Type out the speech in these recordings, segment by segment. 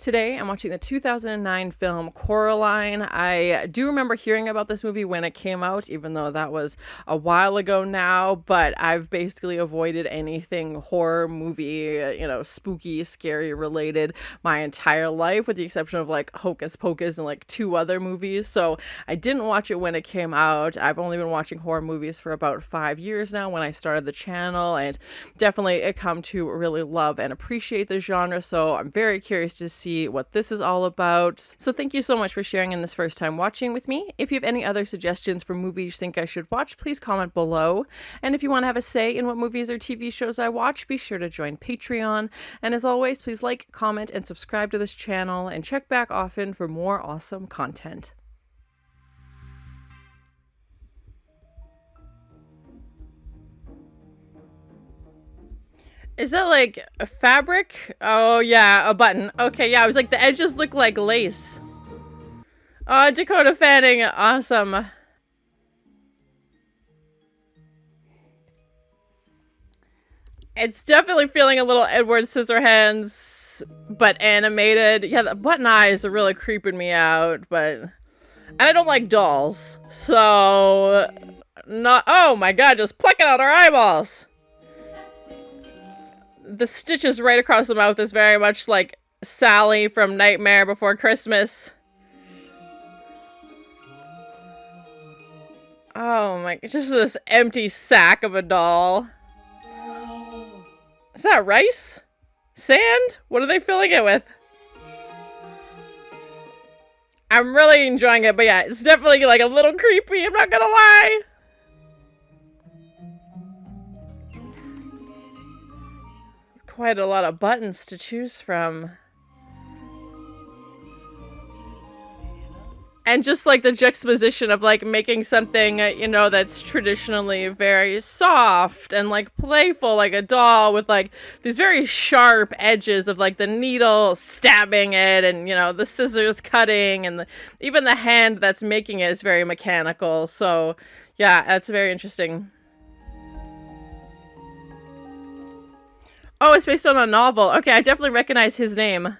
Today, I'm watching the 2009 film Coraline. I do remember hearing about this movie when it came out, even though that was a while ago now, but I've basically avoided anything horror movie, spooky, scary related my entire life, with the exception of like Hocus Pocus and like 2 other movies. So I didn't watch it when it came out. I've only been watching horror movies for about 5 years now when I started the channel, and definitely come to really love and appreciate the genre. So I'm very curious to see what this is all about. So thank you so much for sharing in this first time watching with me. If you have any other suggestions for movies you think I should watch, please comment below. And if you want to have a say in what movies or TV shows I watch, be sure to join Patreon. And as always, please like, comment, and subscribe to this channel, and check back often for more awesome content. Is that like a fabric? Oh yeah, a button. Okay, yeah, I was like, the edges look like lace. Oh, Dakota Fanning, awesome. It's definitely feeling a little Edward Scissorhands, but animated. Yeah, the button eyes are really creeping me out, but... And I don't like dolls, so... Not... Oh my god, just plucking out our eyeballs! The stitches right across the mouth is very much like Sally from Nightmare Before Christmas. Oh my, just this empty sack of a doll. Is that rice? Sand? What are they filling it with? I'm really enjoying it, but yeah, it's definitely like a little creepy, I'm not gonna lie. Quite a lot of buttons to choose from. And just like the juxtaposition of like making something, that's traditionally very soft and like playful, like a doll, with like these very sharp edges of like the needle stabbing it, and the scissors cutting, and even the hand that's making it is very mechanical. So yeah, that's very interesting. Oh, it's based on a novel. Okay, I definitely recognize his name.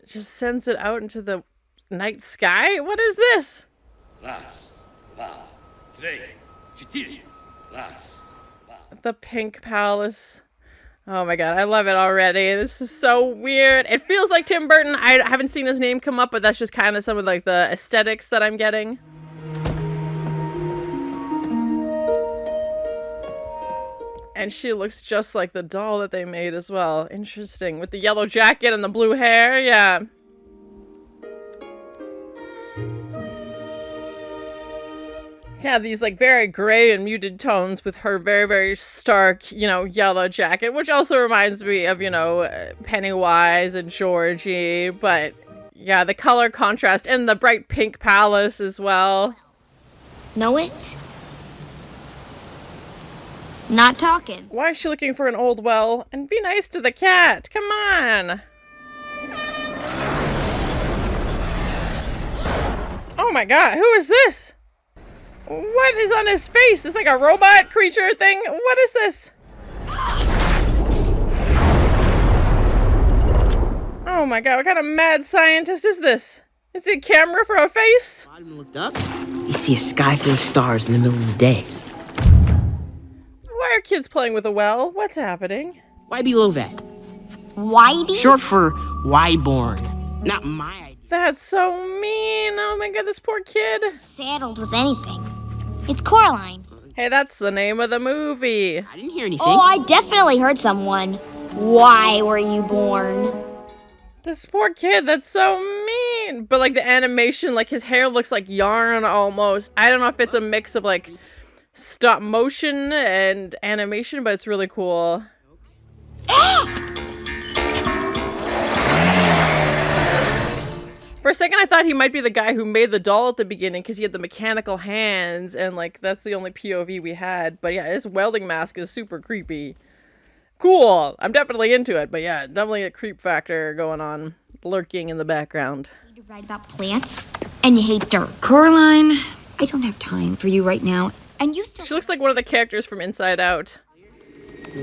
Just sends it out into the night sky? What is this? The Pink Palace. Oh my god, I love it already. This is so weird. It feels like Tim Burton. I haven't seen his name come up, but that's just kind of some of like the aesthetics that I'm getting. And she looks just like the doll that they made as well. Interesting. With the yellow jacket and the blue hair. Yeah. Yeah, these like very gray and muted tones with her very, very stark, yellow jacket. Which also reminds me of, Pennywise and Georgie. But yeah, the color contrast and the bright pink palace as well. Know it? Not talking. Why is she looking for an old well? And be nice to the cat. Come on. Oh my god, who is this? What is on his face? It's like a robot creature thing. What is this? Oh my god, what kind of mad scientist is this? Is it a camera for a face? Bottom looked up. You see a sky full of stars in the middle of the day. Why are kids playing with a well? What's happening? Why below that? Whitey? Short for Wyborn. Not my idea. That's so mean. Oh my god, this poor kid. Saddled with anything. It's Coraline. Hey, that's the name of the movie. I didn't hear anything. Oh, I definitely heard someone. Why were you born? This poor kid, that's so mean. But like the animation, like his hair looks like yarn almost. I don't know if it's a mix of like stop motion and animation, but it's really cool. For a second I thought he might be the guy who made the doll at the beginning, because he had the mechanical hands and like that's the only POV we had. But yeah, his welding mask is super creepy. Cool, I'm definitely into it, but yeah, definitely a creep factor going on, lurking in the background. You write about plants and you hate dirt. Coraline, I don't have time for you right now. And you still... She looks like one of the characters from Inside Out.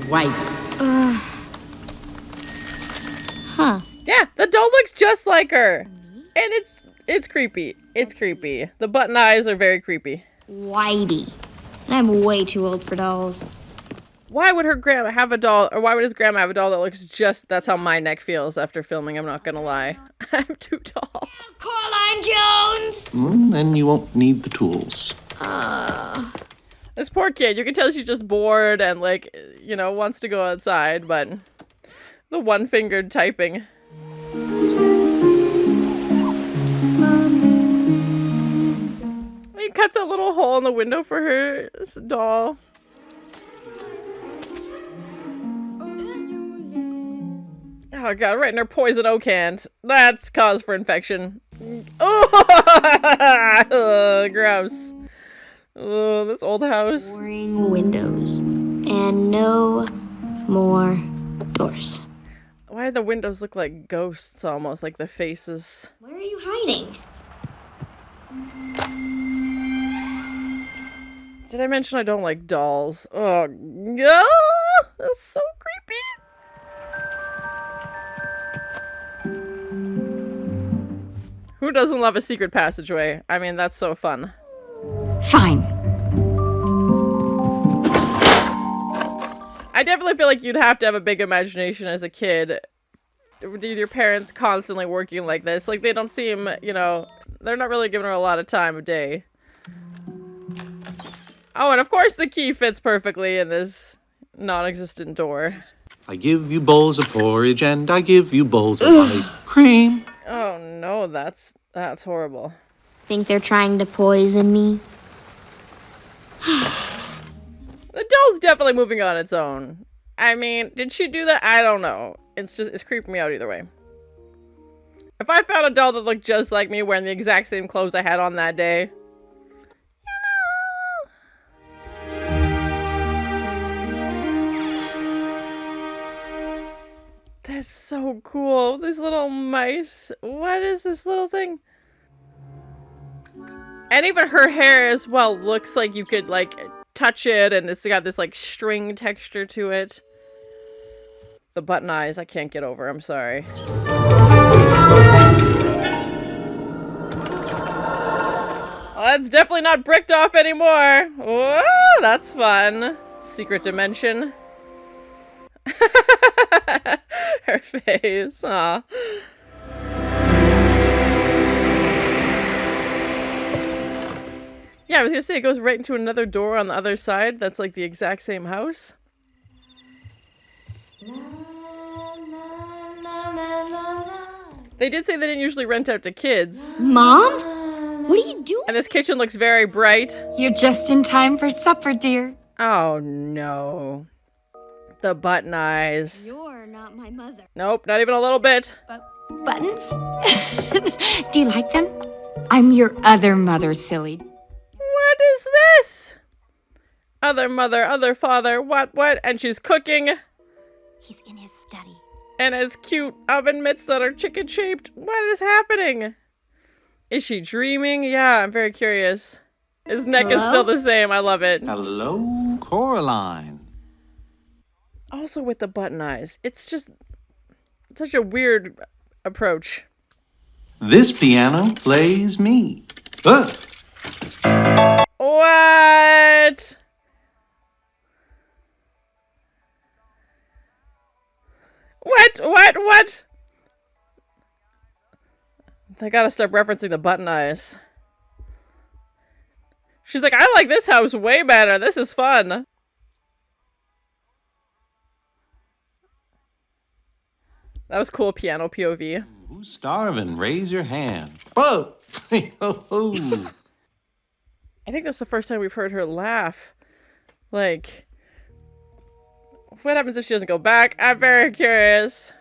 White. Yeah, the doll looks just like her. And it's creepy. It's creepy. The button eyes are very creepy. Whitey. And I'm way too old for dolls. Why would her grandma have a doll, or why would his grandma have a doll that looks just, that's how my neck feels after filming, I'm not gonna lie. I'm too tall. Coraline Jones! Then you won't need the tools. This poor kid, you can tell she's just bored and like, you know, wants to go outside, but the one-fingered typing. He cuts a little hole in the window for her doll. Oh god, right in her poison oak hand. That's cause for infection. Oh, gross. Oh, this old house. Boring windows. And no more doors. Why do the windows look like ghosts almost, like the faces? Where are you hiding? Did I mention I don't like dolls? Oh, no! That's so creepy. Who doesn't love a secret passageway? I mean, that's so fun. Fine. I definitely feel like you'd have to have a big imagination as a kid. With your parents constantly working like this. Like, they don't seem, you know, they're not really giving her a lot of time of day. Oh, and of course the key fits perfectly in this non-existent door. I give you bowls of porridge and I give you bowls of ice cream. Oh no, that's horrible. Think they're trying to poison me? The doll's definitely moving on its own. I mean, did she do that? I don't know. It's creeping me out either way. If I found a doll that looked just like me wearing the exact same clothes I had on that day, that's so cool. These little mice. What is this little thing? And even her hair as well looks like you could like touch it, and it's got this like string texture to it. The button eyes I can't get over. I'm sorry. Well, that's definitely not bricked off anymore. Whoa, that's fun. Secret dimension. Her face, aw. Yeah, I was gonna say it goes right into another door on the other side that's like the exact same house. They did say they didn't usually rent out to kids. Mom? What are you doing? And this kitchen looks very bright. You're just in time for supper, dear. Oh no. The button eyes. You're not my mother. Nope, not even a little bit. Buttons? Do you like them? I'm your other mother, silly. What is this? Other mother, other father, what? And she's cooking. He's in his study. And has cute oven mitts that are chicken-shaped. What is happening? Is she dreaming? Yeah, I'm very curious. His neck is still the same. I love it. Hello, Coraline. Also with the button eyes. It's just such a weird approach. This piano plays me. What? What? They gotta stop referencing the button eyes. She's like, I like this house way better. This is fun. That was cool piano POV. Who's starving? Raise your hand. Whoa! Ho-ho. I think that's the first time we've heard her laugh. Like, what happens if she doesn't go back? I'm very curious.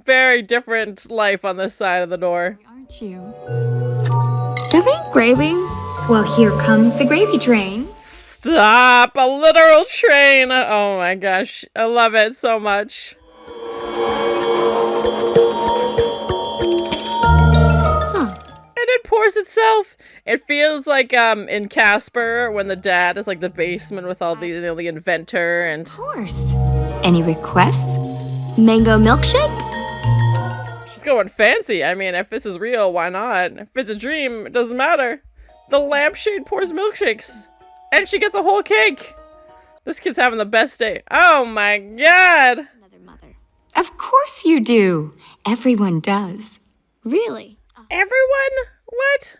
Very different life on this side of the door. Aren't you? Do they eat gravy? Well, here comes the gravy train. Stop! A literal train! Oh my gosh. I love it so much. And it pours itself. It feels like in Casper when the dad is like the basement with all the, you know, the inventor and... Of course. Any requests? Mango milkshake? She's going going fancy. I mean, if this is real, why not? If it's a dream, it doesn't matter. The lampshade pours milkshakes. And she gets a whole cake. This kid's having the best day. Oh my god. Another mother. Of course you do. Everyone does. Really? Everyone? What?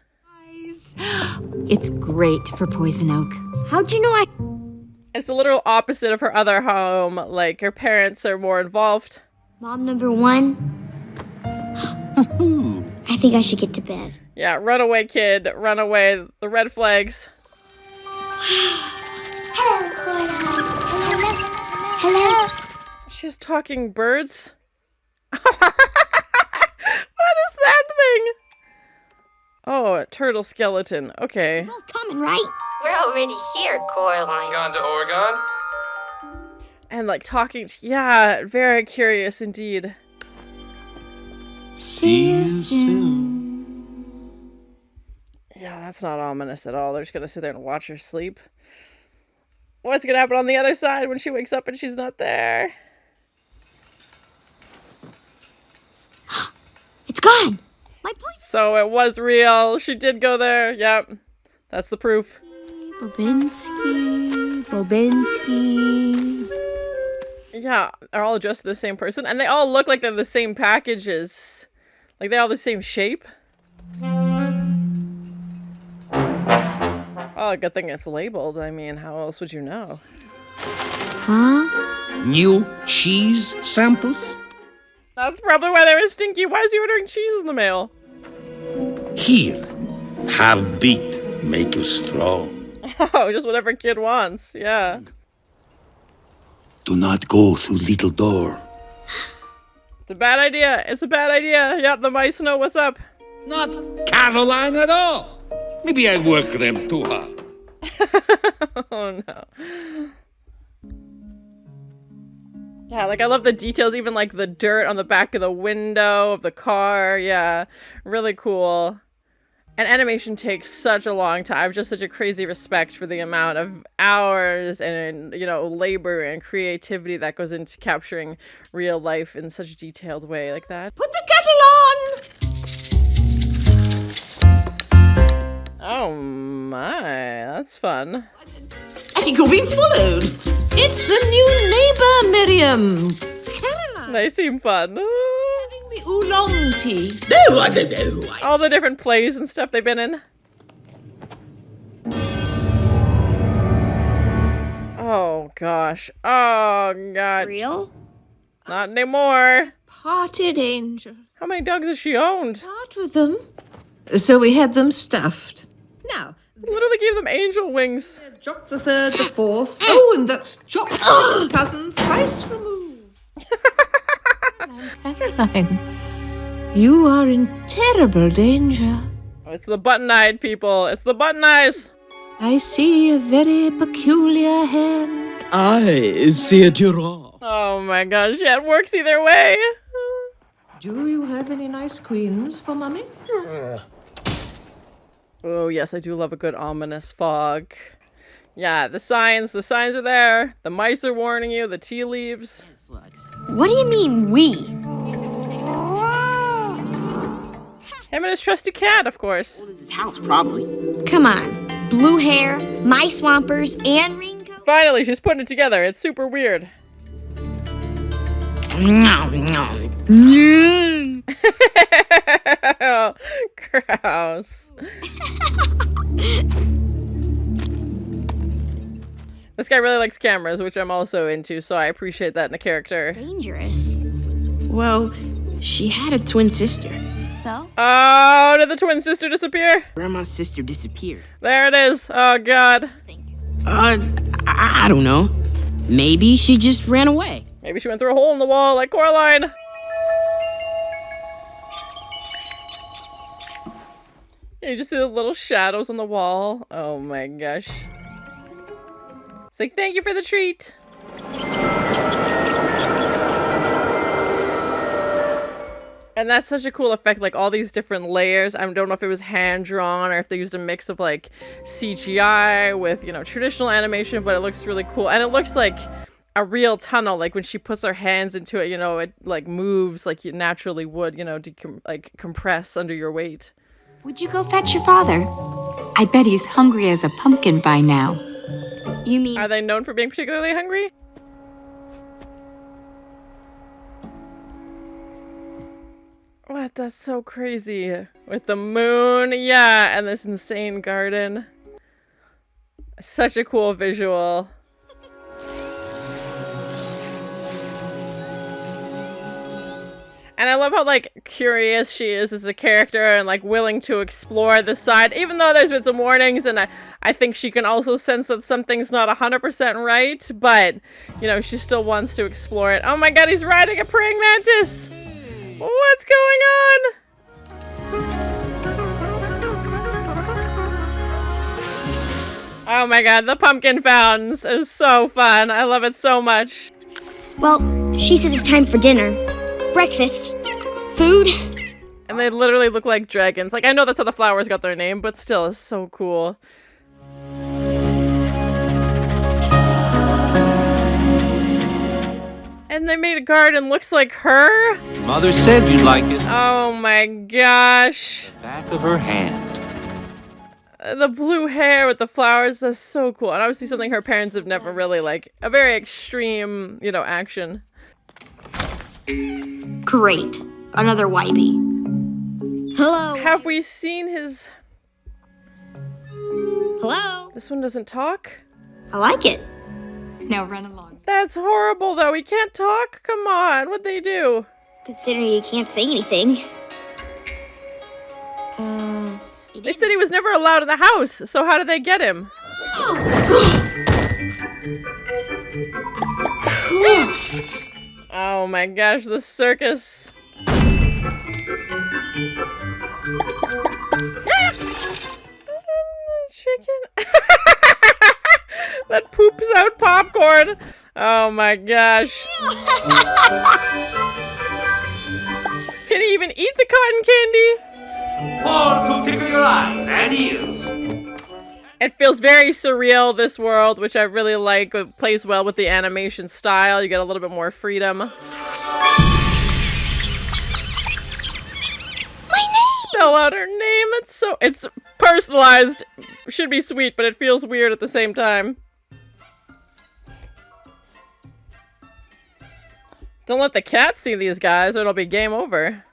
It's great for Poison Oak. How'd you know I... It's the literal opposite of her other home. Like, her parents are more involved. Mom number one? I think I should get to bed. Yeah, run away, kid. Run away. The red flags. Hello, Coraline. Hello. She's talking birds. What is that thing? Oh, a turtle skeleton. Okay. Both coming, right? We're already here, Coraline. Gone to Oregon? And like talking. Yeah, very curious indeed. See you soon. Yeah, that's not ominous at all. They're just gonna sit there and watch her sleep. What's gonna happen on the other side when she wakes up and she's not there? It's gone. My point. So it was real. She did go there. Yep. That's the proof. Bobinsky. Yeah, they're all dressed the same person. And they all look like they're the same packages. Like they all the same shape. Oh, good thing it's labeled. I mean, how else would you know? Huh? New cheese samples? That's probably why they were stinky. Why is he ordering cheese in the mail? Here, have beet, make you strong. Oh, just whatever kid wants. Yeah. Do not go through little door. It's a bad idea. It's a bad idea. Yep, the mice know what's up. Not Caroline at all. Maybe I work them too hard. Oh no. Yeah, like I love the details, even like the dirt on the back of the window of the car. Yeah, really cool. And animation takes such a long time. I have just such a crazy respect for the amount of hours and, you know, labor and creativity that goes into capturing real life in such a detailed way like that. Put the kettle on! Oh my, that's fun. I think you're being followed. It's the new neighbor, Miriam. Caroline. They seem fun. Having the oolong tea. No, I don't know. All the different plays and stuff they've been in. Oh gosh. Oh god. Real? Not anymore. Parted angels. How many dogs has she owned? Part with them. So we had them stuffed. Now, Literally gave them angel wings. Jock the third, the fourth. Oh, and that's Jock the cousin thrice removed. Caroline, you are in terrible danger. Oh, it's the button-eyed people. It's the button eyes. I see a very peculiar hand. I see a giraffe. Oh my gosh, yeah, it works either way. Do you have any nice queens for Mummy? Oh yes, I do love a good ominous fog. Yeah, the signs are there. The mice are warning you, the tea leaves. What do you mean, we? Him and his trusty cat, of course. His house, probably. Come on. Blue hair, my swampers, and raincoat. Finally, she's putting it together. It's super weird. Oh, gross. This guy really likes cameras, which I'm also into, so I appreciate that in a character. Dangerous. Well, she had a twin sister. So? Oh, did the twin sister disappear? Grandma's sister disappeared. There it is. Oh, God. I don't know. Maybe she just ran away. Maybe she went through a hole in the wall like Coraline. You just see the little shadows on the wall. Oh my gosh. It's like, thank you for the treat. And that's such a cool effect, like all these different layers. I don't know if it was hand-drawn or if they used a mix of like CGI with, you know, traditional animation, but it looks really cool. And it looks like a real tunnel. Like when she puts her hands into it, it like moves like you naturally would, like compress under your weight. Would you go fetch your father? I bet he's hungry as a pumpkin by now. You mean Are they known for being particularly hungry? What? That's so crazy. With the moon, yeah, and this insane garden. Such a cool visual. And I love how, like, curious she is as a character and, like, willing to explore the side. Even though there's been some warnings, and I think she can also sense that something's not 100% right. But, she still wants to explore it. Oh my god, he's riding a praying mantis! What's going on? Oh my god, the pumpkin fountains is so fun. I love it so much. Well, she says it's time for dinner. Breakfast. Food. And they literally look like dragons. Like, I know that's how the flowers got their name, but still, it's so cool. And they made a garden looks like her? Mother said you'd like it. Oh my gosh. Back of her hand. The blue hair with the flowers, that's so cool. And obviously something her parents have never really, like, a very extreme, action. Great. Another Wybie. Hello. Have we seen his... Hello. This one doesn't talk? I like it. Now run along. That's horrible, though. He can't talk? Come on. What'd they do? Considering you can't say anything. They said he was never allowed in the house, so how did they get him? Oh my gosh, the circus. Chicken. That poops out popcorn. Oh my gosh. Can he even eat the cotton candy? Or to tickle your eyes and ears. It feels very surreal, this world, which I really like. It plays well with the animation style. You get a little bit more freedom. My name. Spell out her name. It's personalized. Should be sweet, but it feels weird at the same time. Don't let the cat see these guys or it'll be game over.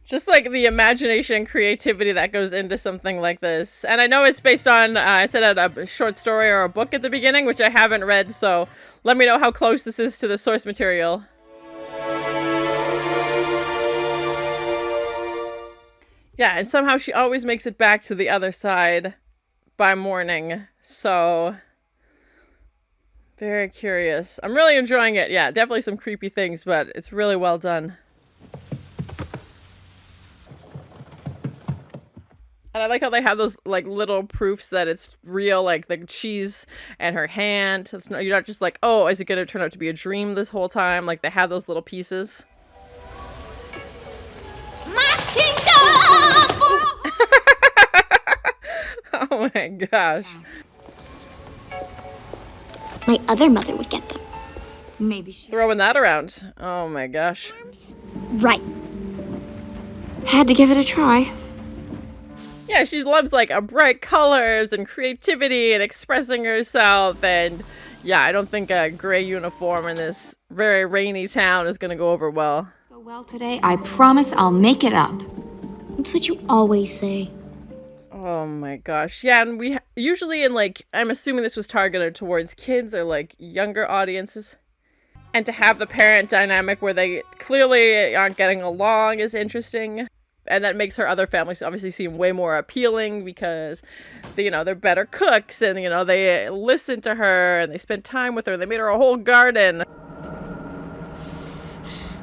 Just like the imagination and creativity that goes into something like this. And I know it's based on, I said a short story or a book at the beginning, which I haven't read, so let me know how close this is to the source material. Yeah, and somehow she always makes it back to the other side by morning, so... Very curious. I'm really enjoying it. Yeah, definitely some creepy things, but it's really well done. And I like how they have those like little proofs that it's real, like the cheese and her hand. It's not, you're not just like, oh, is it going to turn out to be a dream this whole time? Like they have those little pieces. My kingdom! Oh my gosh. My other mother would get them. Maybe she... Throwing that around. Oh my gosh. Right. Had to give it a try. Yeah, she loves like bright colors and creativity and expressing herself. And yeah, I don't think a gray uniform in this very rainy town is going to go over well. Go well today. I promise I'll make it up. That's what you always say. Oh my gosh. Yeah, and we usually in like, I'm assuming this was targeted towards kids or like younger audiences. And to have the parent dynamic where they clearly aren't getting along is interesting. And that makes her other families obviously seem way more appealing because, they're better cooks and, they listen to her and they spend time with her. They made her a whole garden.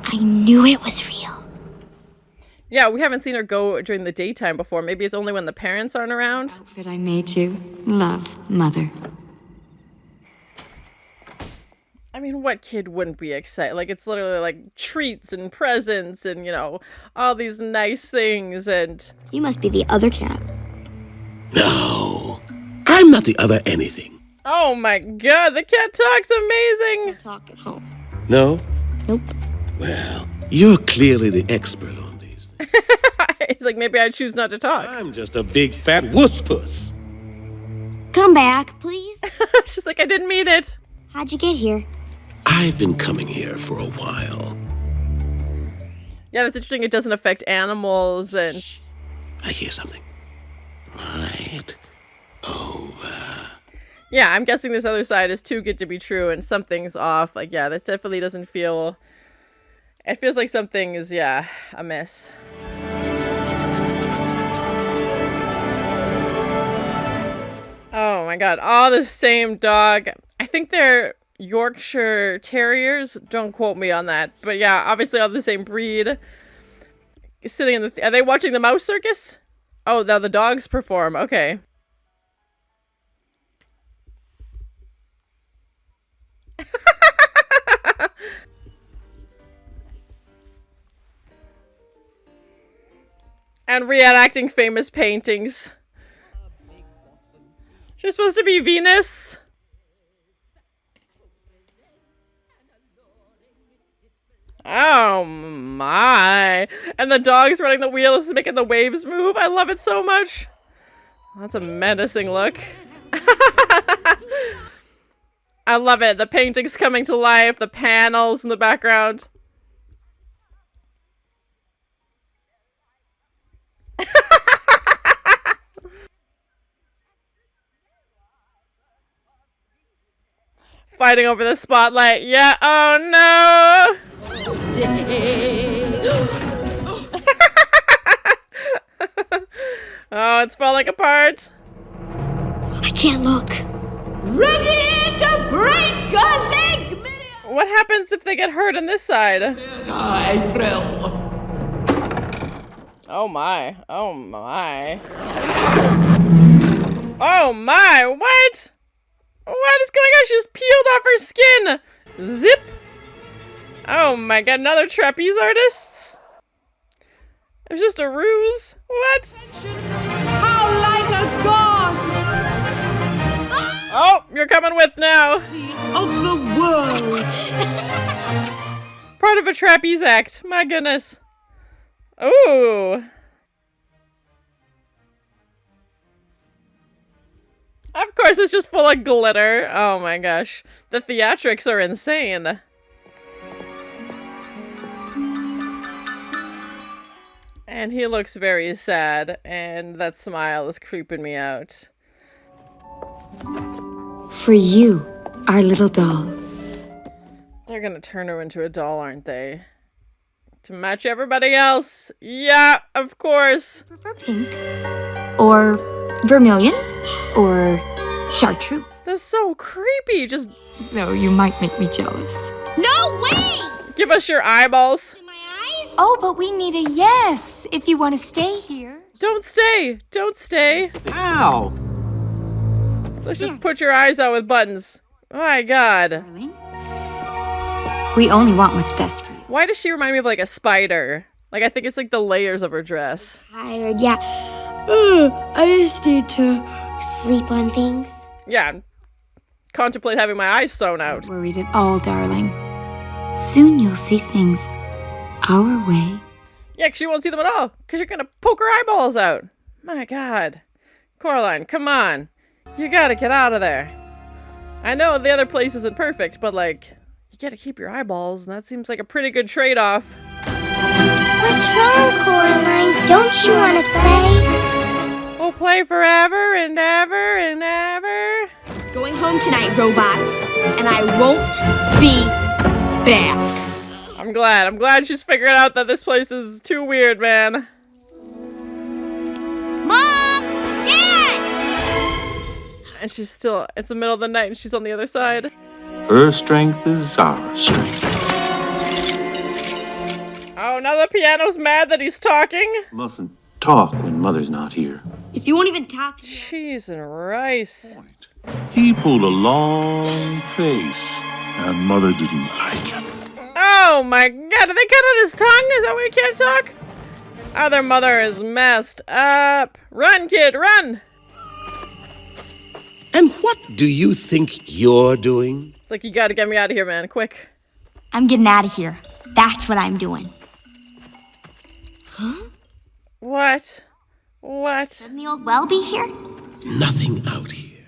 I knew it was real. Yeah, we haven't seen her go during the daytime before. Maybe it's only when the parents aren't around. Outfit I made you. Love, Mother. I mean, what kid wouldn't be excited? Like, it's literally like treats and presents and, all these nice things and... You must be the other cat. No. I'm not the other anything. Oh my god, the cat talk's amazing! Talk at home. No? Nope. Well, you're clearly the expert on these things. He's like, maybe I choose not to talk. I'm just a big fat wuss puss. Come back, please. She's like, I didn't mean it. How'd you get here? I've been coming here for a while. Yeah, that's interesting. It doesn't affect animals and... I hear something. Right over. Yeah, I'm guessing this other side is too good to be true and something's off. Like, yeah, that definitely doesn't feel... It feels like something is, yeah, amiss. Oh my god, all the same dog. I think they're Yorkshire Terriers. Don't quote me on that. But yeah, obviously all the same breed. Sitting in the... Are they watching the mouse circus? Oh, now the dogs perform. Okay. And reenacting famous paintings. She's supposed to be Venus. Oh my. And the dog's running the wheels, making the waves move. I love it so much. That's a menacing look. I love it. The painting's coming to life, the panels in the background. Fighting over the spotlight. Yeah, oh no! Oh, it's falling apart. I can't look. Ready to break a leg, Miriam! What happens if they get hurt on this side? April. Oh my. Oh my. Oh my, what? What is going on? She just peeled off her skin! Zip! Oh my god, another trapeze artist? It was just a ruse? What? How like a god! Oh, you're coming with now! Of the world! Part of a trapeze act, my goodness. Ooh! Of course, it's just full of glitter. Oh my gosh. The theatrics are insane. And he looks very sad, and that smile is creeping me out. For you, our little doll. They're gonna turn her into a doll, aren't they? To match everybody else. Yeah, of course. Prefer pink? Or vermilion? Or chartreuse? That's so creepy. Just Though you might make me jealous. No way! give us your eyeballs. In my eyes? Oh, but we need a yes if you want to stay here. Don't stay. Don't stay. Ow! Let's just put your eyes out with buttons. My god. Darling. We only want what's best for you. Why does she remind me of like a spider? Like, I think it's like the layers of her dress. Tired, yeah. I just need to sleep on things. Yeah. Contemplate having my eyes sewn out. Worried at all, darling. Soon you'll see things our way. Yeah, 'cause she won't see them at all. 'Cause you're gonna poke her eyeballs out. My god. Coraline, come on. You gotta get out of there. I know the other place isn't perfect, but like, you gotta keep your eyeballs, and that seems like a pretty good trade-off. What's wrong, Coraline? Don't you want to play? We'll play forever and ever and ever. Going home tonight, robots. And I won't be back. I'm glad. I'm glad she's figured out that this place is too weird, man. Mom! Dad! And she's still, it's the middle of the night and she's on the other side. Her strength is our strength. Oh, now the piano's mad that he's talking? Mustn't talk when Mother's not here. If you won't even talk to me. Cheese and rice. He pulled a long face, and Mother didn't like it. Oh my god, did they cut out his tongue? Is that why he can't talk? Oh, their mother is messed up. Run, kid, run! And what do you think you're doing? It's like, you gotta get me out of here, man, quick. I'm getting out of here. That's what I'm doing. What? What? Shouldn't the old well be here? Nothing out here.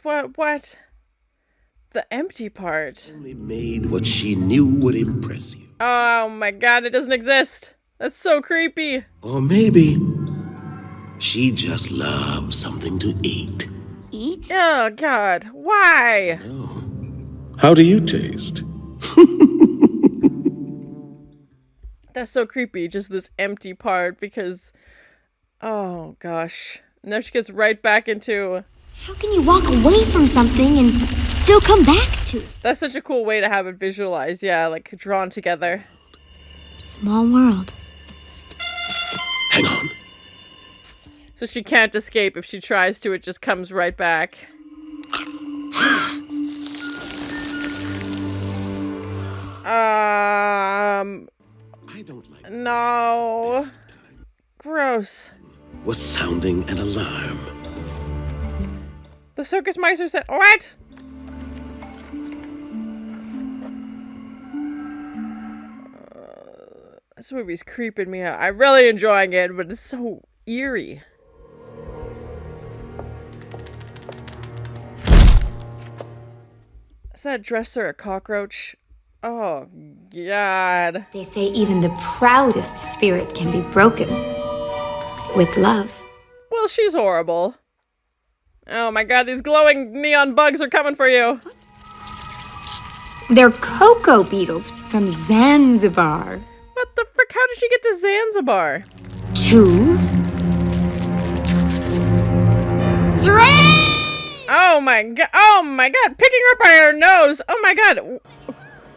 What? The empty part. Only made what she knew would impress you. Oh my god, it doesn't exist. That's so creepy. Or maybe she just loves something to eat. Eat? Oh god, why? How do you taste? That's so creepy, just this empty part, because, oh gosh. And then she gets right back into... How can you walk away from something and still come back to it? That's such a cool way to have it visualized, yeah, like drawn together. Small world. Hang on. So she can't escape. If she tries to, it just comes right back. I don't like No. this time. Gross. Was sounding an alarm. The circus mice are said. What? This movie's creeping me out. I'm really enjoying it, but it's so eerie. Is that dresser a cockroach? Oh, God. They say even the proudest spirit can be broken with love. Well, she's horrible. Oh my god, these glowing neon bugs are coming for you. They're cocoa beetles from Zanzibar. What the frick? How did she get to Zanzibar? 2, 3. Oh my god. Oh my god. Picking her by her nose. Oh my god.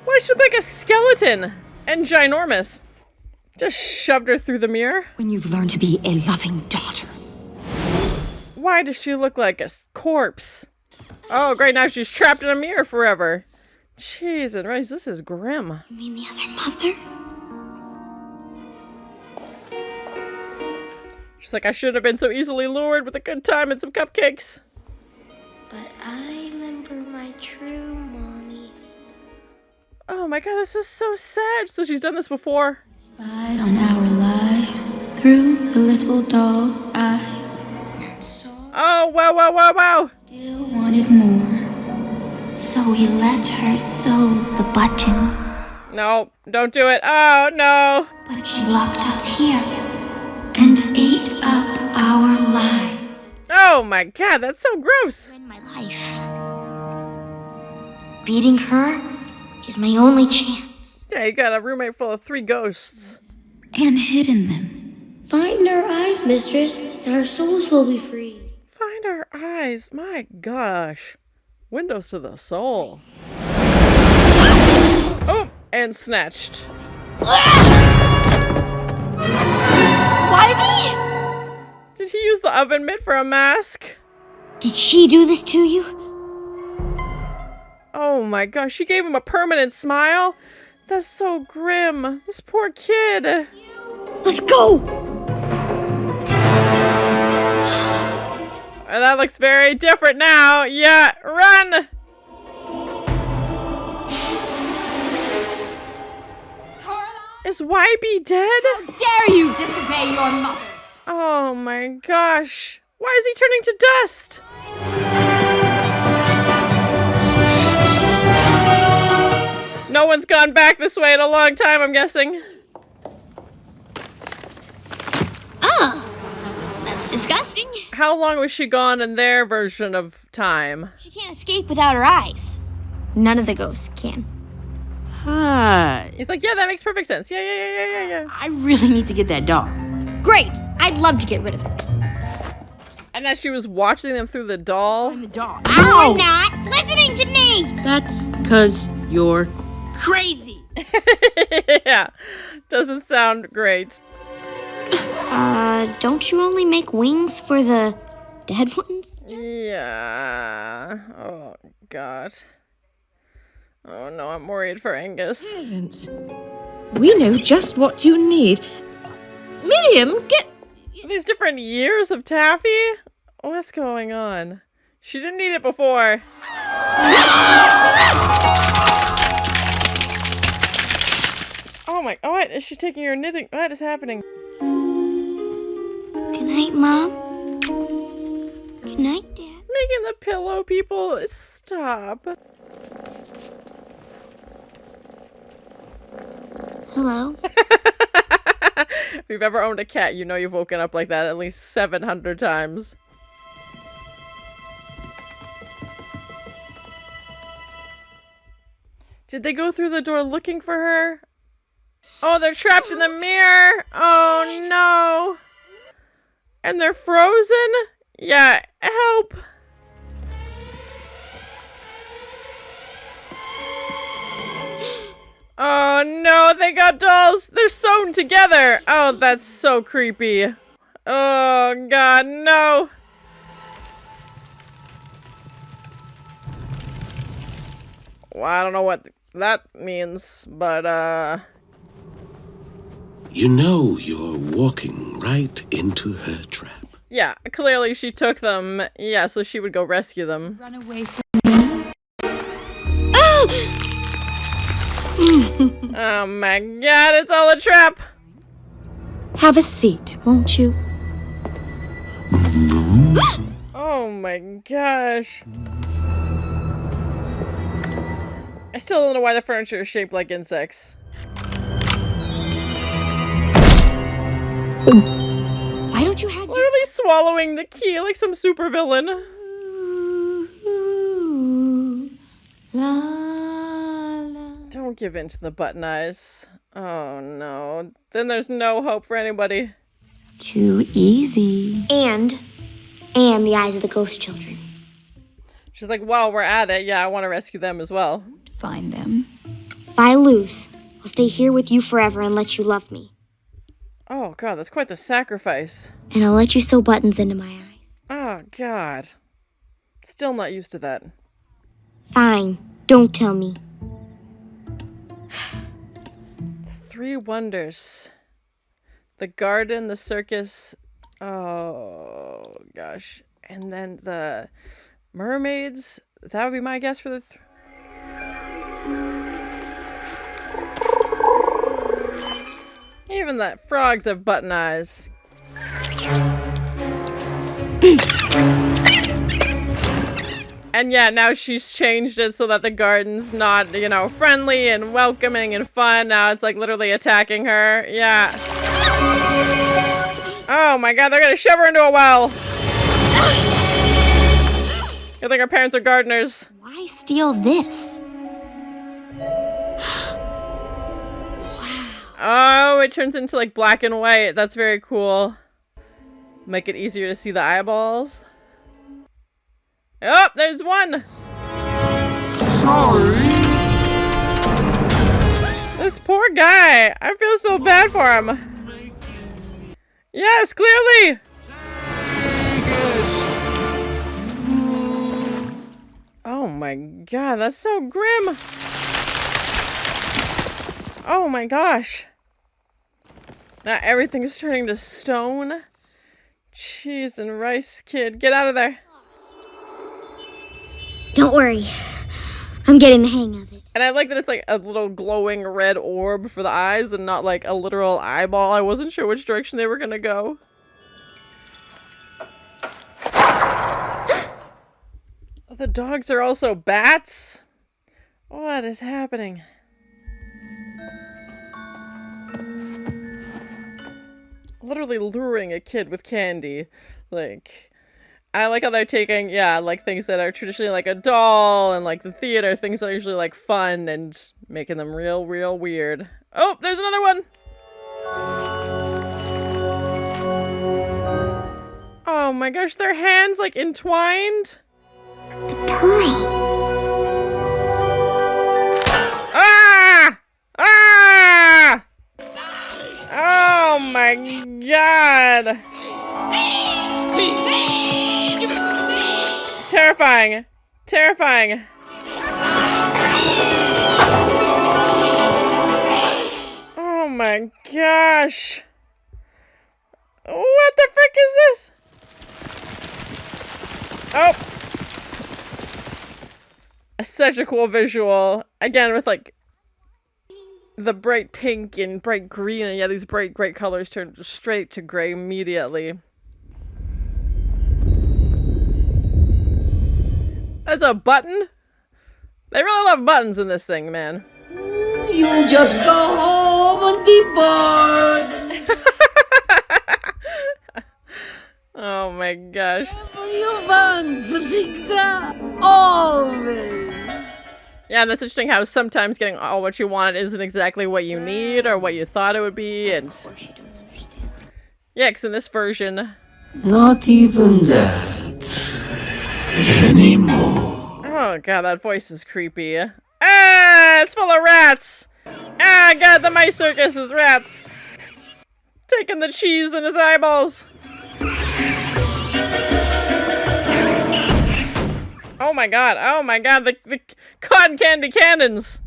Why does she look like a skeleton? And ginormous. Just shoved her through the mirror. When you've learned to be a loving daughter. Why does she look like a corpse? Oh great, now she's trapped in a mirror forever. Jeez, and Rice, this is grim. You mean the other mother? She's like, I shouldn't have been so easily lured with a good time and some cupcakes. But I remember my true mommy. Oh my god, this is so sad. So she's done this before. Spied on our lives through the little doll's eyes. Oh, wow. Still wanted more. So we let her sew the buttons. No, don't do it. Oh, no. But she locked us here. And ate up our lives. Oh my god, that's so gross. In my life. Beating her is my only chance. Yeah, you got a roommate full of 3 ghosts. And hidden them. Find our eyes, mistress, and our souls will be freed. Find our eyes. My gosh. Windows to the soul. Oh, and snatched. Why Did he use the oven mitt for a mask? Did she do this to you? Oh my gosh, she gave him a permanent smile? That's so grim. This poor kid. Let's go! And that looks very different now. Yeah, run! Is YB dead? Dare you disobey your mother? Oh my gosh. Why is he turning to dust? No one's gone back this way in a long time, I'm guessing. That's disgusting. How long was she gone in their version of time? She can't escape without her eyes. None of the ghosts can. Hi. He's like, yeah, that makes perfect sense. Yeah. I really need to get that dog. Great! I'd love to get rid of it. And as she was watching them through the doll. And the dog. You're not listening to me! That's because you're crazy. Yeah, doesn't sound great. Don't you only make wings for the dead ones? Yeah. Oh, God. Oh, no, I'm worried for Angus. Parents, we know just what you need. Miriam, get... These different years of Taffy? What's going on? She didn't need it before. Oh my, oh, what? Is she taking your knitting? What is happening? Good night, Mom. Good night, Dad. Making the pillow people stop. Hello? If you've ever owned a cat, you know you've woken up like that at least 700 times. Did they go through the door looking for her? Oh, they're trapped in the mirror! Oh no! And they're frozen? Yeah, help! Oh no, they got dolls! They're sewn together! Oh, that's so creepy. Oh god, no! Well, I don't know what that means, but You know you're walking right into her trap. yeah, clearly she took them. Yeah, so she would go rescue them. Run away from me. Oh my god, it's all a trap! Have a seat, won't you? Oh my gosh. I still don't know why the furniture is shaped like insects. Why don't you have Literally swallowing the key like some supervillain. La, la. Don't give in to the button eyes. Oh no. Then there's no hope for anybody. Too easy. And the eyes of the ghost children. She's like, while we're at it, yeah, I want to rescue them as well. Find them. If I lose, I'll stay here with you forever and let you love me. Oh god, that's quite the sacrifice. And I'll let you sew buttons into my eyes. Oh god. Still not used to that. Fine. Don't tell me. Three wonders. The garden, the circus. Oh gosh. And then the mermaids. That would be my guess for the even the frogs have button eyes. And yeah, now she's changed it so that the garden's not, you know, friendly and welcoming and fun. Now it's like literally attacking her. Yeah. Oh my god, they're gonna shove her into a well. I think her parents are gardeners. Why steal this? Oh, it turns into like black and white. That's very cool. Make it easier to see the eyeballs. Oh, there's one. Sorry. This poor guy. I feel so bad for him. Yes, clearly. Oh my god, that's so grim. Oh my gosh. Now everything's turning to stone. Cheese and rice, kid. Get out of there. Don't worry. I'm getting the hang of it. And I like that it's like a little glowing red orb for the eyes and not like a literal eyeball. I wasn't sure which direction they were gonna go. The dogs are also bats? What is happening? Literally luring a kid with candy. Like, I like how they're taking, yeah, like things that are traditionally like a doll and like the theater, things that are usually like fun and making them real, real weird. Oh, there's another one! Oh my gosh, their hands like entwined? The pearl. Ah! Ah! Oh my god! Terrifying! Terrifying! Oh my gosh! What the frick is this? Oh! Such a cool visual. Again, with like the bright pink and bright green, and yeah, these bright colors turn straight to gray immediately. That's a button? They really love buttons in this thing, man. You just go home and be bored. Oh my gosh. Always. Yeah, and that's interesting how sometimes getting all what you want isn't exactly what you need or what you thought it would be, and... Of course you don't understand. Yeah, because in this version... Not even that anymore. Oh god, that voice is creepy. Ah, it's full of rats! Ah, god, the mice circus is rats! Taking the cheese in his eyeballs! Oh my god, the cotton candy cannons!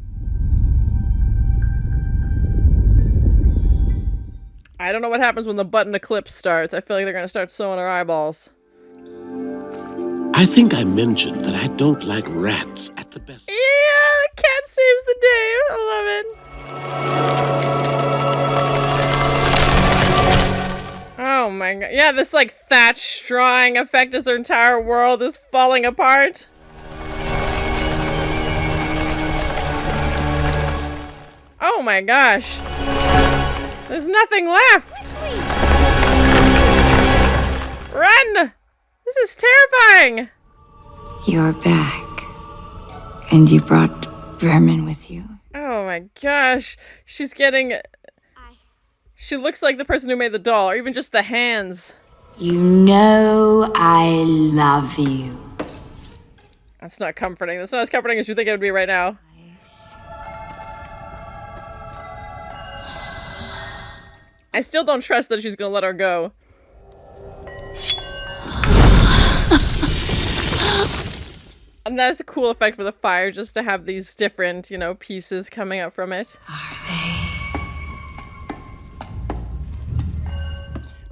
I don't know what happens when the button eclipse starts. I feel like they're gonna start sewing our eyeballs. I think I mentioned that I don't like rats at the best. Yeah, the cat saves the day. I love it. Oh my god. Yeah, this like thatch drawing effect as their entire world is falling apart. Oh my gosh. There's nothing left. Run! This is terrifying. You're back. And you brought vermin with you. Oh my gosh. She's getting... She looks like the person who made the doll, or even just the hands. You know I love you. That's not comforting. That's not as comforting as you think it would be right now. I still don't trust that she's gonna let her go. And that's a cool effect for the fire, just to have these different, you know, pieces coming up from it. Are they?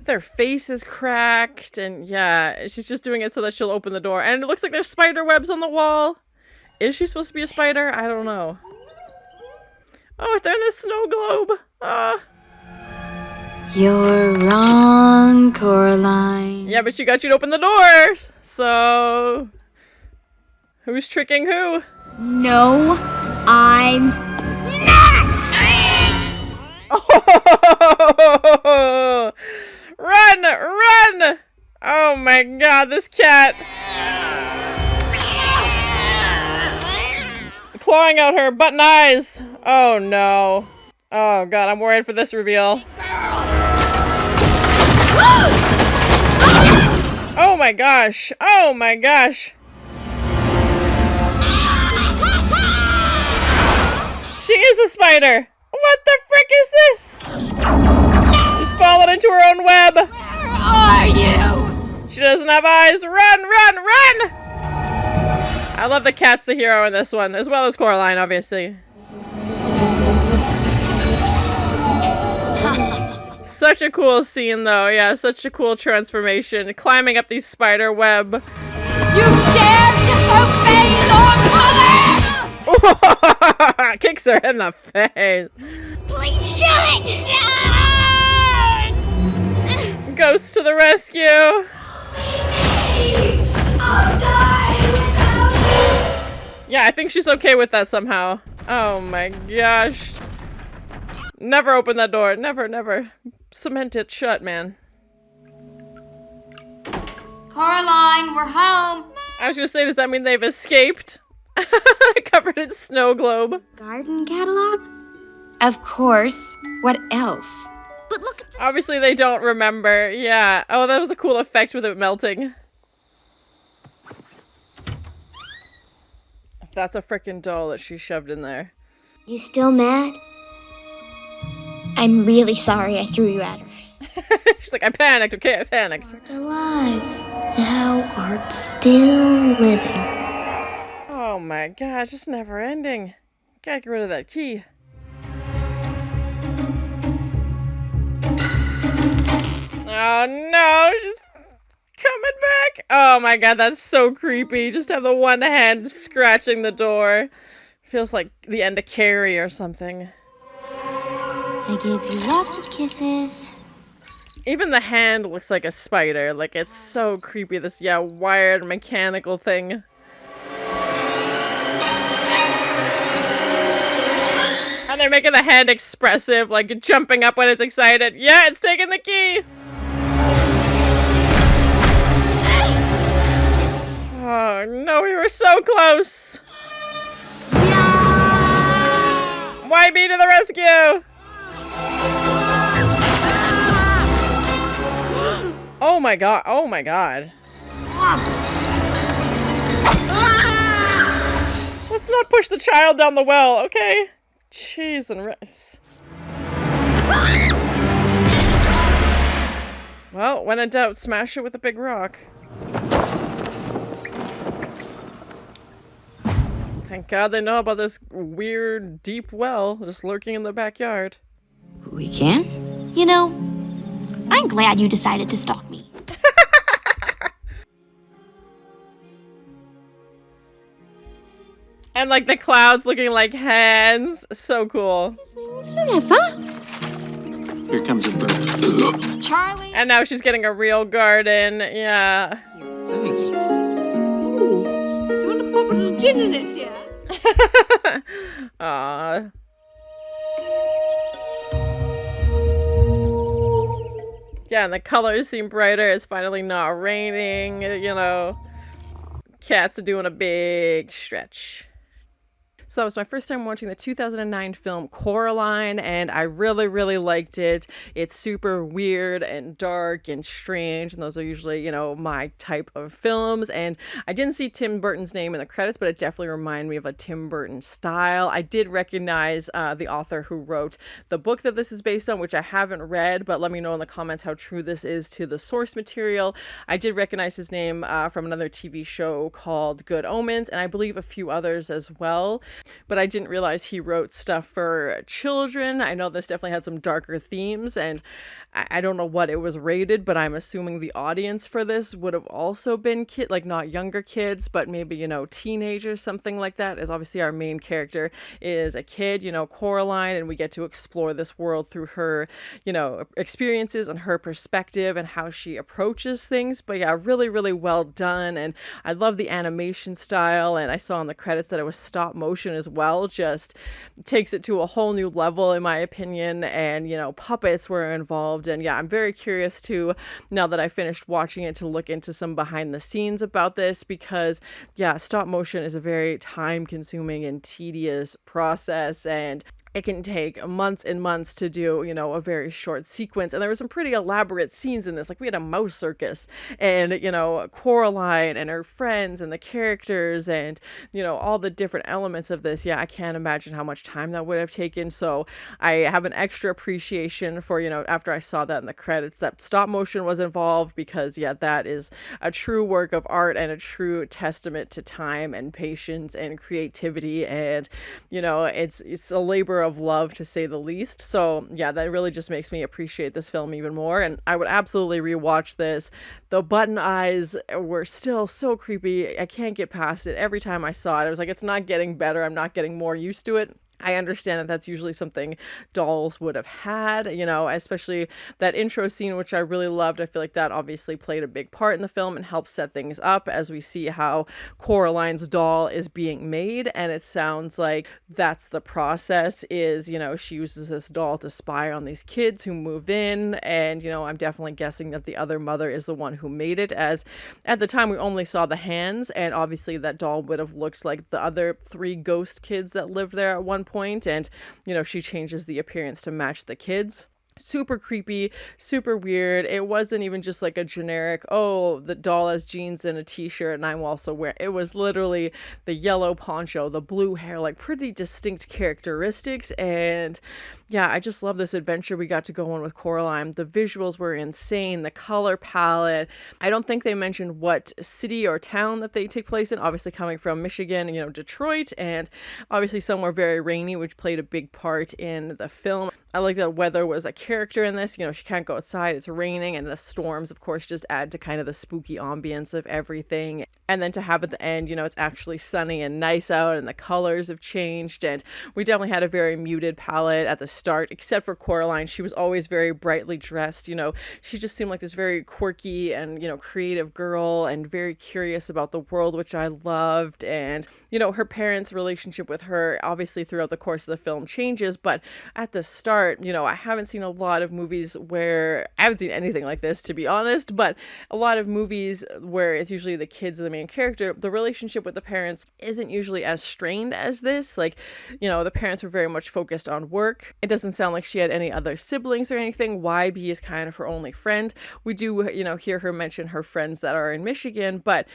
Their face is cracked, and yeah, she's just doing it so that she'll open the door. And it looks like there's spider webs on the wall. Is she supposed to be a spider? I don't know. Oh, they're in the snow globe. You're wrong, Coraline. Yeah, but she got you to open the door. So, who's tricking who? No, I'm not! Oh! Run! Run! Oh my god, this cat. Clawing out her button eyes. Oh no. Oh god, I'm worried for this reveal. Oh my gosh. Oh my gosh. She is a spider. What the frick is this? She's fallen into her own web. Where are you? She doesn't have eyes. Run, run, run! I love the cat's the hero in this one, as well as Coraline, obviously. Such a cool scene, though. Yeah, such a cool transformation. Climbing up these spider web. You dare disobey your mother! Kicks her in the face. Please shut it! Ghost to the rescue. I'll die without you. Yeah, I think she's okay with that somehow. Oh my gosh. Never open that door. Never, never. Cement it shut, man. Coraline, we're home. I was gonna say, does that mean they've escaped? Covered in snow globe. Garden catalog? Of course. What else? But look at this. Obviously they don't remember. Yeah. Oh, that was a cool effect with it melting. If that's a frickin' doll that she shoved in there. You still mad? I'm really sorry I threw you at her. She's like, I panicked, okay? I panicked. Alive, thou art still living. Oh my god, just never ending. Gotta get rid of that key. Oh no, she's coming back. Oh my god, that's so creepy. Just have the one hand scratching the door. Feels like the end of Carrie or something. I gave you lots of kisses. Even the hand looks like a spider. Like, it's so creepy, this, wired mechanical thing. And they're making the hand expressive, like jumping up when it's excited. Yeah, it's taking the key! Oh no, we were so close! Why me to the rescue? Oh my god, oh my god. Let's not push the child down the well, okay? Jeez and rice. Well, when in doubt, smash it with a big rock. Thank God they know about this weird, deep well just lurking in the backyard. We can? You know, I'm glad you decided to stalk me. And like the clouds looking like hands. So cool. Forever. Here comes a bird. Charlie. And now she's getting a real garden. Yeah. Thanks. Ooh, do you want to pop a little gin in it, dear? Aww. Yeah, and the colors seem brighter. It's finally not raining, you know. Cats are doing a big stretch. So that was my first time watching the 2009 film Coraline, and I really, really liked it. It's super weird and dark and strange, and those are usually, you know, my type of films. And I didn't see Tim Burton's name in the credits, but it definitely reminded me of a Tim Burton style. I did recognize the author who wrote the book that this is based on, which I haven't read, but let me know in the comments how true this is to the source material. I did recognize his name from another TV show called Good Omens, and I believe a few others as well. But I didn't realize he wrote stuff for children. I know this definitely had some darker themes, and I don't know what it was rated, but I'm assuming the audience for this would have also been like not younger kids, but maybe, you know, teenagers, something like that, as obviously our main character is a kid, you know, Coraline, and we get to explore this world through her, you know, experiences and her perspective and how she approaches things. But yeah, really, really well done, and I love the animation style, and I saw in the credits that it was stop motion as well. Just takes it to a whole new level in my opinion, and you know, puppets were involved. And yeah, I'm very curious to, now that I finished watching it, to look into some behind the scenes about this, because yeah, stop motion is a very time consuming and tedious process, and it can take months and months to do, you know, a very short sequence. And there were some pretty elaborate scenes in this. Like, we had a mouse circus, and, you know, Coraline and her friends and the characters and, you know, all the different elements of this. Yeah, I can't imagine how much time that would have taken. So I have an extra appreciation for, you know, after I saw that in the credits, that stop motion was involved, because yeah, that is a true work of art and a true testament to time and patience and creativity. And, you know, it's a labor of love, to say the least. So yeah, that really just makes me appreciate this film even more, and I would absolutely rewatch this. The button eyes were still so creepy. I can't get past it. Every time I saw it, I was like, it's not getting better. I'm not getting more used to it. I understand that that's usually something dolls would have had, you know, especially that intro scene, which I really loved. I feel like that obviously played a big part in the film and helped set things up as we see how Coraline's doll is being made. And it sounds like that's the process, is, you know, she uses this doll to spy on these kids who move in. And, you know, I'm definitely guessing that the other mother is the one who made it, as at the time we only saw the hands, and obviously that doll would have looked like the other 3 ghost kids that lived there at one point, and you know, she changes the appearance to match the kids. Super creepy, super weird. It wasn't even just like a generic, oh, the doll has jeans and a t-shirt and I'm also wearing. It was literally the yellow poncho, the blue hair, like pretty distinct characteristics. And yeah, I just love this adventure we got to go on with Coraline. The visuals were insane, the color palette. I don't think they mentioned what city or town that they take place in, obviously coming from Michigan, you know, Detroit, and obviously somewhere very rainy, which played a big part in the film. I like that weather was a character in this. She can't go outside, it's raining, and the storms, of course, just add to kind of the spooky ambience of everything. And then to have at the end, it's actually sunny and nice out, and the colors have changed, and we definitely had a very muted palette at the start, except for Coraline. She was always very brightly dressed. She just seemed like this very quirky and, creative girl, and very curious about the world, which I loved. And, her parents' relationship with her, obviously throughout the course of the film, changes, but at the start, I haven't seen a lot of movies where, I haven't seen anything like this, to be honest, but a lot of movies where it's usually the kids are the main character, the relationship with the parents isn't usually as strained as this. Like, the parents were very much focused on work. It doesn't sound like she had any other siblings or anything. YB is kind of her only friend. We do, hear her mention her friends that are in Michigan, but,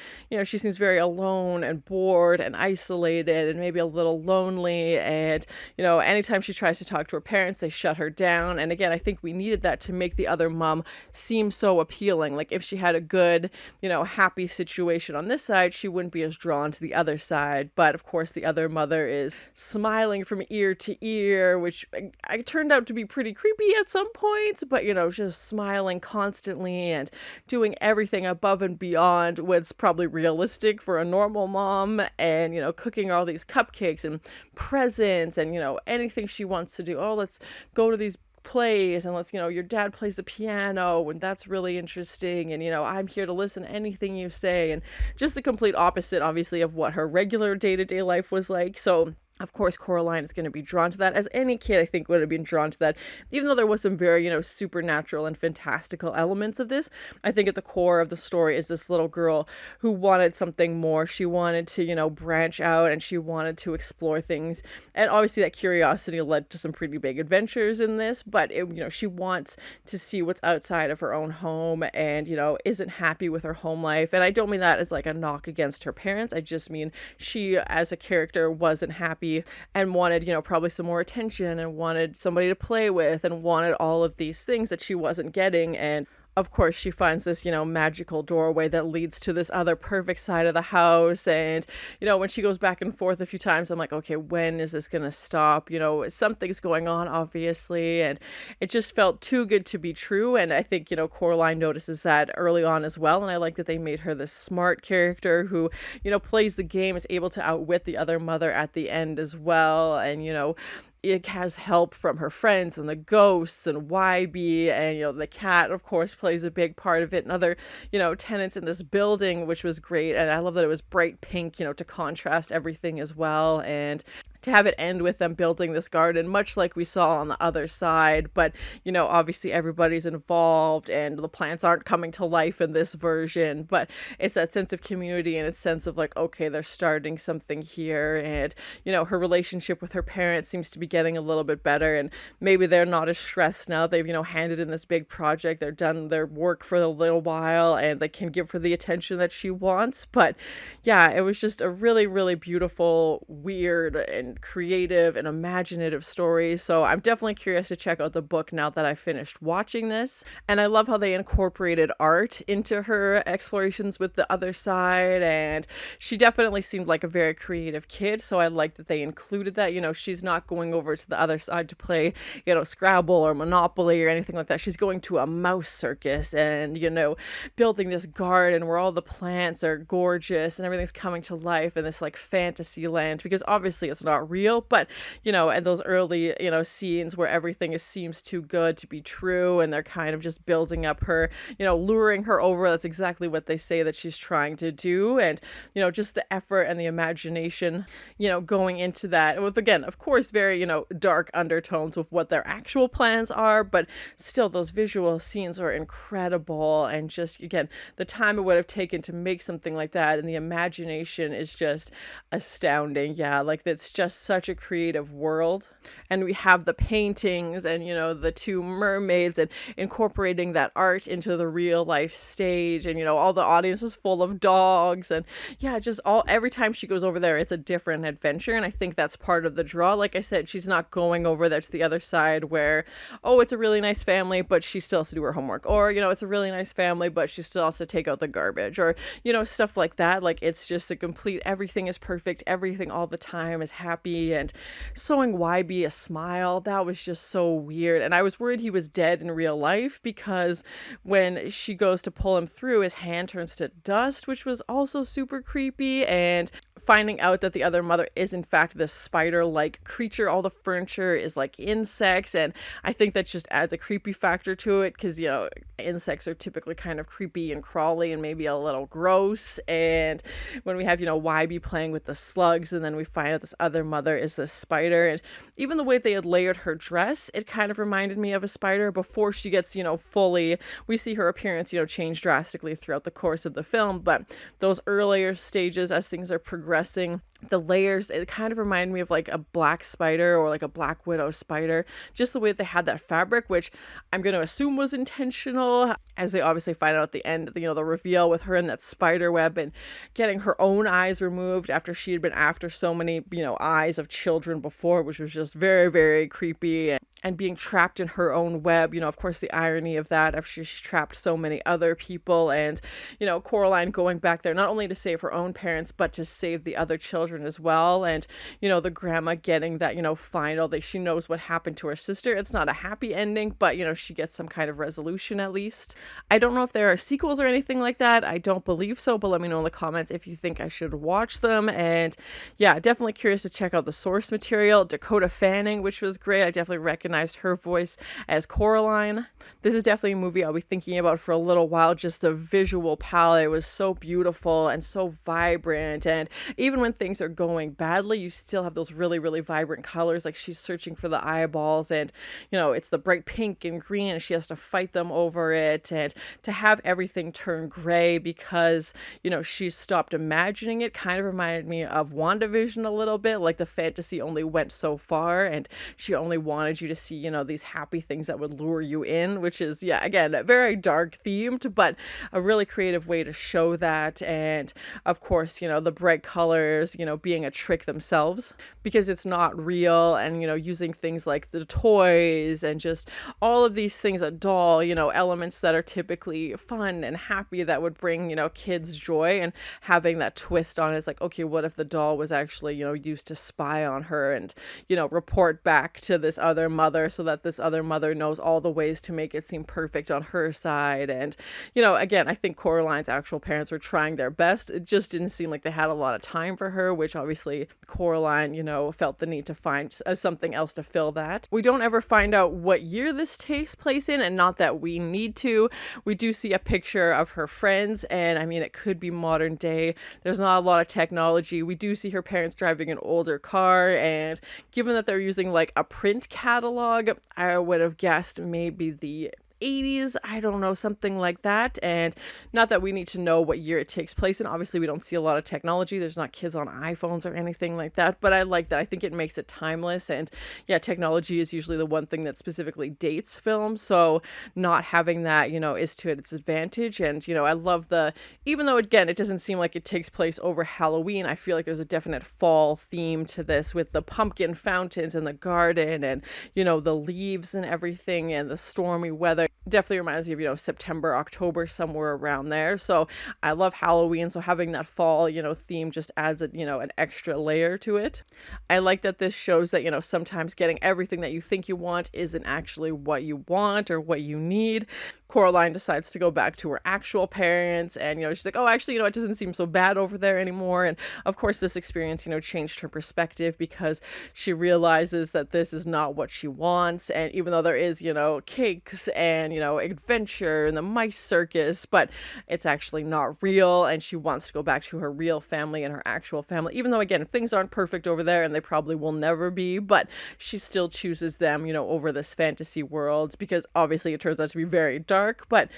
she seems very alone and bored and isolated and maybe a little lonely. And, anytime she tries to talk to her parents, they shut her down. And again, I think we needed that to make the other mom seem so appealing. Like, if she had a good, happy situation on this side, she wouldn't be as drawn to the other side. But of course, the other mother is smiling from ear to ear, which I turned out to be pretty creepy at some points, but, just smiling constantly and doing everything above and beyond what's probably realistic for a normal mom, and, cooking all these cupcakes and presents and, anything she wants to do. Oh, let's go to these plays, and let's, your dad plays the piano, and that's really interesting, and, I'm here to listen to anything you say. And just the complete opposite, obviously, of what her regular day-to-day life was like. So of course, Coraline is going to be drawn to that, as any kid, I think, would have been drawn to that, even though there was some very, supernatural and fantastical elements of this. I think at the core of the story is this little girl who wanted something more. She wanted to, branch out, and she wanted to explore things. And obviously that curiosity led to some pretty big adventures in this, but, she wants to see what's outside of her own home, and, isn't happy with her home life. And I don't mean that as like a knock against her parents. I just mean she, as a character, wasn't happy and wanted, probably some more attention, and wanted somebody to play with, and wanted all of these things that she wasn't getting. And of course, she finds this, magical doorway that leads to this other perfect side of the house. And, when she goes back and forth a few times, I'm like, okay, when is this going to stop? Something's going on, obviously. And it just felt too good to be true. And I think, Coraline notices that early on as well. And I like that they made her this smart character who, plays the game, is able to outwit the other mother at the end as well. And, it has help from her friends and the ghosts and YB, and the cat, of course, plays a big part of it, and other tenants in this building, which was great. And I love that it was bright pink, to contrast everything as well. And to have it end with them building this garden, much like we saw on the other side. But, obviously everybody's involved, and the plants aren't coming to life in this version, but it's that sense of community and a sense of like, okay, they're starting something here. And, her relationship with her parents seems to be getting a little bit better, and maybe they're not as stressed now. They've, handed in this big project. They're done their work for a little while, and they can give her the attention that she wants. But yeah, it was just a really, really beautiful, weird, and creative and imaginative story. So I'm definitely curious to check out the book now that I finished watching this. And I love how they incorporated art into her explorations with the other side, and she definitely seemed like a very creative kid. So I like that they included that. She's not going over to the other side to play, Scrabble or Monopoly or anything like that. She's going to a mouse circus and, building this garden where all the plants are gorgeous and everything's coming to life in this like fantasy land, because obviously it's not real, but, and those early, scenes where everything seems too good to be true, and they're kind of just building up her, luring her over. That's exactly what they say that she's trying to do. And, just the effort and the imagination, going into that with, again, of course, very, dark undertones with what their actual plans are, but still those visual scenes are incredible. And just, again, the time it would have taken to make something like that, and the imagination is just astounding. Yeah, like it's just such a creative world. And we have the paintings and, the two mermaids, and incorporating that art into the real life stage, and, all the audience is full of dogs. And yeah, just every time she goes over there, it's a different adventure. And I think that's part of the draw. Like I said, she's not going over there to the other side where, oh, it's a really nice family, but she still has to do her homework, or, it's a really nice family, but she still has to take out the garbage, or, stuff like that. Like, it's just a complete, everything is perfect, everything all the time is happening happy, and sewing YB a smile. That was just so weird. And I was worried he was dead in real life, because when she goes to pull him through, his hand turns to dust, which was also super creepy. And finding out that the other mother is in fact this spider-like creature, all the furniture is like insects, and I think that just adds a creepy factor to it, because insects are typically kind of creepy and crawly and maybe a little gross. And when we have YB playing with the slugs, and then we find out this other mother is this spider, and even the way they had layered her dress, it kind of reminded me of a spider before she gets fully, we see her appearance change drastically throughout the course of the film, but those earlier stages as things are progressing, the layers, it kind of reminded me of like a black spider or like a black widow spider, just the way they had that fabric, which I'm going to assume was intentional, as they obviously find out at the end, the reveal with her in that spider web and getting her own eyes removed after she had been after so many eyes of children before, which was just very, very creepy. And being trapped in her own web, of course, the irony of that after she's trapped so many other people, and Coraline going back there not only to save her own parents but to save the other children as well, and the grandma getting that final, that she knows what happened to her sister. It's not a happy ending, but she gets some kind of resolution at least. I don't know if there are sequels or anything like that. I don't believe so, but let me know in the comments if you think I should watch them. And yeah, definitely curious to check out the source material. Dakota Fanning, which was great. I definitely recognized her voice as Coraline. This is definitely a movie I'll be thinking about for a little while. Just the visual palette was so beautiful and so vibrant, and even when things are going badly, you still have those really, really vibrant colors. Like she's searching for the eyeballs, and it's the bright pink and green, and she has to fight them over it, and to have everything turn gray because she's stopped imagining it kind of reminded me of WandaVision a little bit. Like the fantasy only went so far, and she only wanted you to see these happy things that would lure you in, which is, yeah, again, very dark themed, but a really creative way to show that. And of course, the bright colors, being a trick themselves, because it's not real, and using things like the toys and just all of these things, a doll, elements that are typically fun and happy that would bring kids joy, and having that twist on it is like, okay, what if the doll was actually used to spy on her and report back to this other mother, so that this other mother knows all the ways to make it seem perfect on her side. And again, I think Coraline's actual parents were trying their best. It just didn't seem like they had a lot of time for her, which obviously Coraline felt the need to find something else to fill that. We don't ever find out what year this takes place in, and not that we need to. We do see a picture of her friends, and I mean, it could be modern day. There's not a lot of technology. We do see her parents driving an older car, and given that they're using like a print catalog, I would have guessed maybe the 80s, I don't know, something like that. And not that we need to know what year it takes place in. Obviously, we don't see a lot of technology. There's not kids on iPhones or anything like that, but I like that. I think it makes it timeless. And yeah, technology is usually the one thing that specifically dates films, so not having that is to its advantage. And I love even though again it doesn't seem like it takes place over Halloween, I feel like there's a definite fall theme to this, with the pumpkin fountains and the garden, and the leaves and everything, and the stormy weather. Definitely reminds me of September, October, somewhere around there. So I love Halloween, so having that fall theme just adds an extra layer to it. I like that this shows that sometimes getting everything that you think you want isn't actually what you want or what you need. Coraline decides to go back to her actual parents, and she's like, oh, actually it doesn't seem so bad over there anymore. And of course this experience changed her perspective, because she realizes that this is not what she wants. And even though there is cakes and adventure and the mice circus, but it's actually not real, and she wants to go back to her real family and her actual family, even though again things aren't perfect over there, and they probably will never be, but she still chooses them over this fantasy world, because obviously it turns out to be very dark. But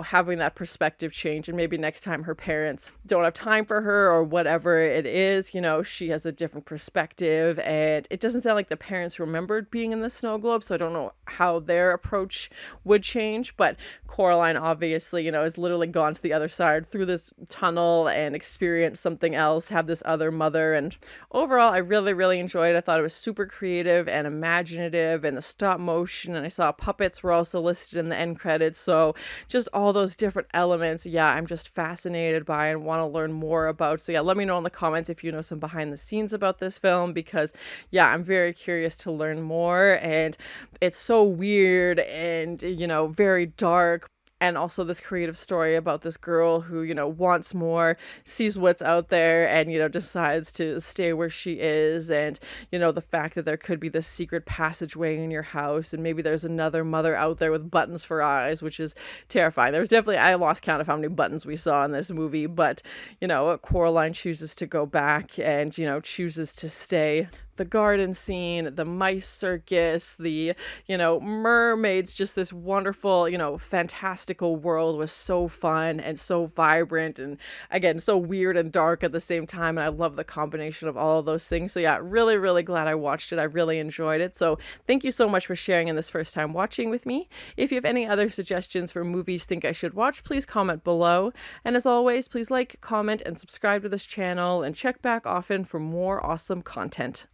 having that perspective change, and maybe next time her parents don't have time for her or whatever it is, she has a different perspective. And it doesn't sound like the parents remembered being in the snow globe, so I don't know how their approach would change, but Coraline obviously, you know, has literally gone to the other side through this tunnel and experienced something else, have this other mother, and overall I really enjoyed it. I thought it was super creative and imaginative, and the stop motion, and I saw puppets were also listed in the end credits, so just all those different elements, yeah, I'm just fascinated by and want to learn more about. So yeah, let me know in the comments if you know some behind the scenes about this film, because yeah, I'm very curious to learn more. And it's so weird and, you know, very dark, and also this creative story about this girl who, you know, wants more, sees what's out there, and, you know, decides to stay where she is. And, you know, the fact that there could be this secret passageway in your house, and maybe there's another mother out there with buttons for eyes, which is terrifying. There's definitely, I lost count of how many buttons we saw in this movie, but, you know, Coraline chooses to go back and, you know, chooses to stay. The garden scene, the mice circus, the, you know, mermaids, just this wonderful, you know, fantastical world was so fun and so vibrant, and again, so weird and dark at the same time. And I love the combination of all of those things. So yeah, really glad I watched it. I really enjoyed it. So thank you so much for sharing in this first time watching with me. If you have any other suggestions for movies you think I should watch, please comment below. And as always, please like, comment, and subscribe to this channel, and check back often for more awesome content.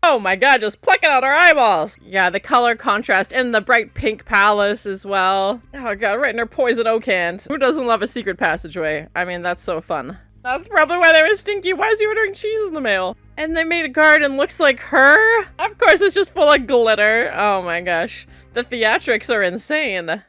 Oh my god, just plucking out our eyeballs! Yeah, the color contrast in the bright pink palace as well. Oh god, right in her poison oak hand. Who doesn't love a secret passageway? I mean, that's so fun. That's probably why they were stinky. Why is he ordering cheese in the mail? And they made a garden looks like her? Of course, it's just full of glitter. Oh my gosh. The theatrics are insane.